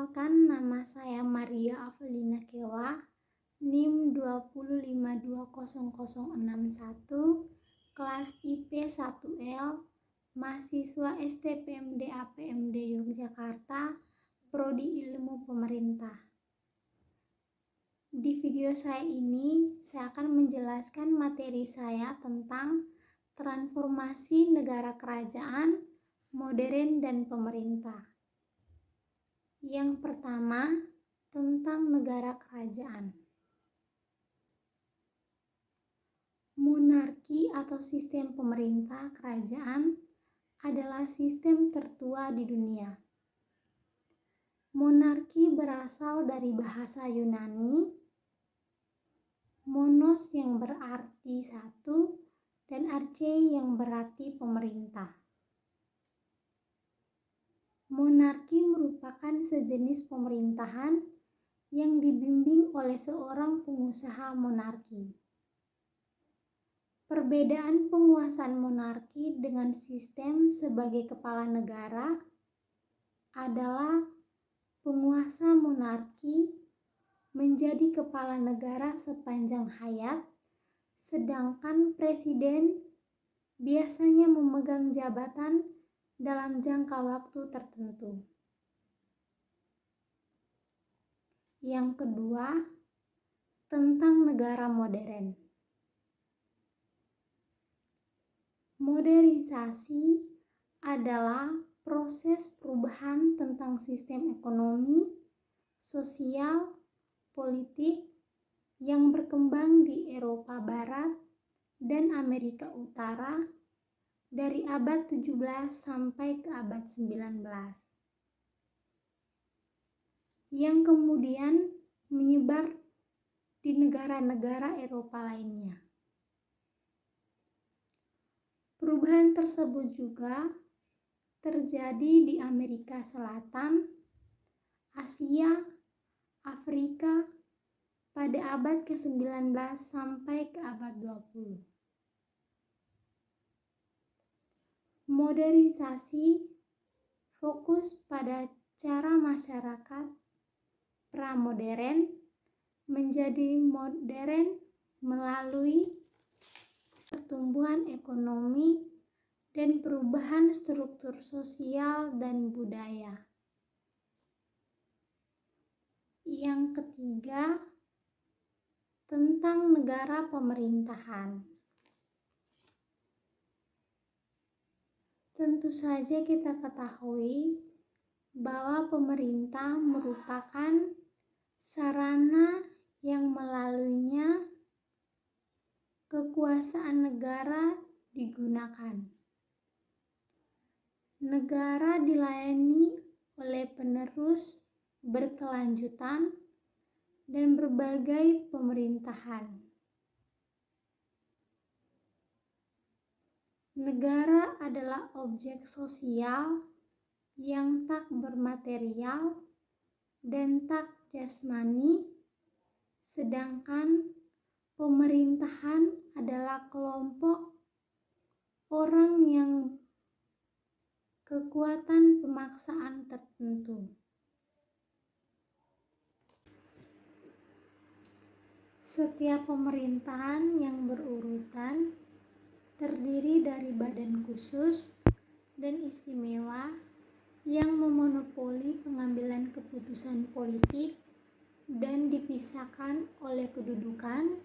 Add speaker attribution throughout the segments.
Speaker 1: Perkenalkan, nama saya Maria Avelina Kewa, NIM 2520061, kelas IP 1L, mahasiswa STPMD APMD Yogyakarta, Prodi Ilmu Pemerintah. Di video saya ini, saya akan menjelaskan materi saya tentang transformasi negara kerajaan, modern, dan pemerintah. Yang pertama, tentang negara kerajaan. Monarki atau sistem pemerintah kerajaan adalah sistem tertua di dunia. Monarki berasal dari bahasa Yunani, monos yang berarti satu, dan archei yang berarti pemerintah. Monarki merupakan sejenis pemerintahan yang dibimbing oleh seorang pengusaha monarki. Perbedaan penguasaan monarki dengan sistem sebagai kepala negara adalah penguasa monarki menjadi kepala negara sepanjang hayat, sedangkan presiden biasanya memegang jabatan dalam jangka waktu tertentu. Yang kedua, tentang negara modern. Modernisasi adalah proses perubahan tentang sistem ekonomi, sosial, politik yang berkembang di Eropa Barat dan Amerika Utara dari abad 17 sampai ke abad 19, yang kemudian menyebar di negara-negara Eropa lainnya. Perubahan tersebut juga terjadi di Amerika Selatan, Asia, Afrika pada abad ke-19 sampai ke abad 20. Modernisasi fokus pada cara masyarakat pramodern menjadi modern melalui pertumbuhan ekonomi dan perubahan struktur sosial dan budaya. Yang ketiga, tentang negara pemerintahan. Tentu saja kita ketahui bahwa pemerintah merupakan sarana yang melaluinya kekuasaan negara digunakan. Negara dilayani oleh penerus berkelanjutan dan berbagai pemerintahan. Negara adalah objek sosial yang tak bermaterial dan tak jasmani, sedangkan pemerintahan adalah kelompok orang yang kekuatan pemaksaan tertentu. Setiap pemerintahan yang berurutan terdiri dari badan khusus dan istimewa yang memonopoli pengambilan keputusan politik dan dipisahkan oleh kedudukan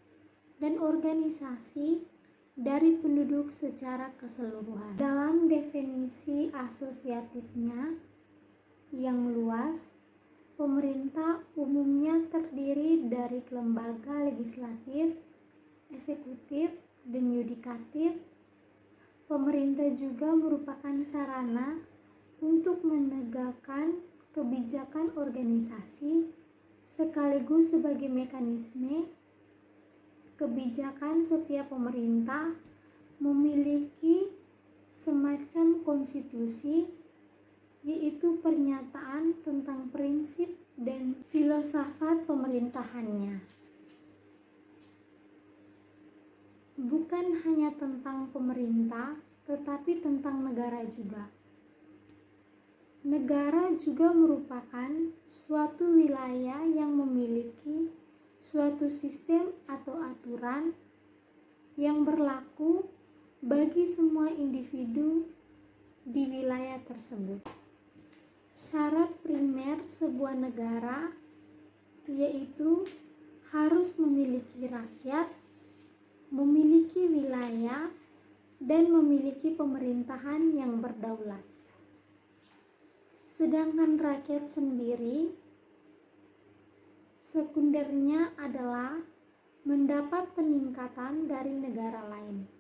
Speaker 1: dan organisasi dari penduduk secara keseluruhan. Dalam definisi asosiatifnya yang luas, pemerintah umumnya terdiri dari lembaga legislatif, eksekutif, dan yudikatif. Pemerintah juga merupakan sarana untuk menegakkan kebijakan organisasi sekaligus sebagai mekanisme kebijakan. Setiap pemerintah memiliki semacam konstitusi, yaitu pernyataan tentang prinsip dan filsafat pemerintahannya. Bukan hanya tentang pemerintah, tetapi tentang negara juga. Negara juga merupakan suatu wilayah yang memiliki suatu sistem atau aturan yang berlaku bagi semua individu di wilayah tersebut. Syarat primer sebuah negara yaitu harus memiliki rakyat, memiliki wilayah, dan memiliki pemerintahan yang berdaulat. Sedangkan rakyat sendiri, sekundernya adalah mendapat peningkatan dari negara lain.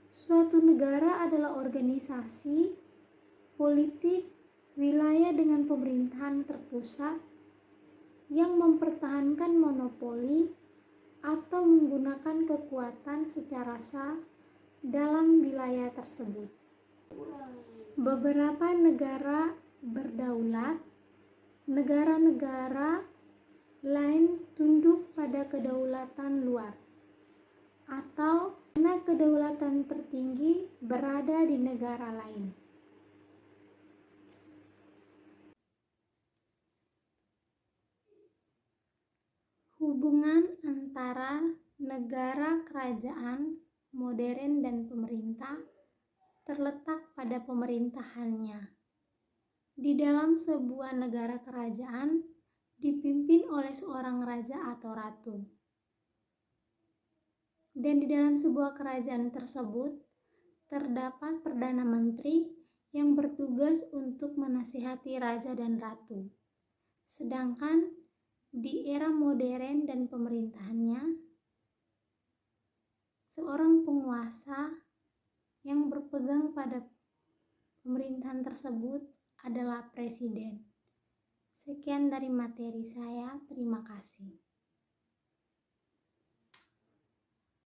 Speaker 1: Suatu negara adalah organisasi, politik, wilayah dengan pemerintahan terpusat yang mempertahankan monopoli atau menggunakan kekuatan secara sah dalam wilayah tersebut. Beberapa negara berdaulat, negara-negara lain tunduk pada kedaulatan luar, atau karena kedaulatan tertinggi berada di negara lain. Hubungan antara negara kerajaan modern dan pemerintah terletak pada pemerintahannya. Di dalam sebuah negara kerajaan dipimpin oleh seorang raja atau ratu. Dan di dalam sebuah kerajaan tersebut terdapat perdana menteri yang bertugas untuk menasihati raja dan ratu. Sedangkan di era modern dan pemerintahannya, seorang penguasa yang berpegang pada pemerintahan tersebut adalah presiden. Sekian dari materi saya, terima kasih.